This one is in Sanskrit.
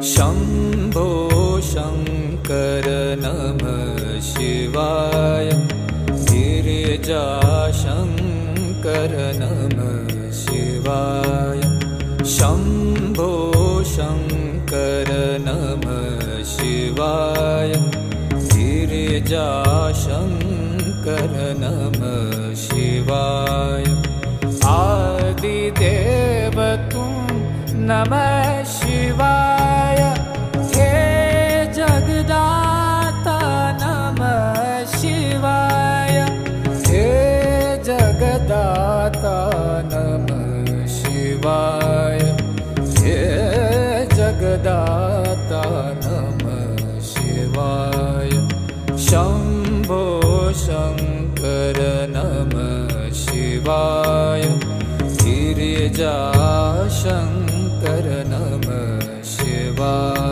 शम्भो शङ्कर नमः शिवाय। गिरिजाशङ्कर नमः शिवाय। शम्भो शङ्कर नमः शिवाय। गिरिजाशङ्कर नमः शिवाय। आदिदेव तुम नमः शिवाय। हे जगदाता नमः शिवाय। हे जगदाता नमः शिवाय। हे जगदाता नमः शिवाय। शम्भो शङ्कर नमः शिवाय। गिरिजाशङ्कर नमः शिवाय।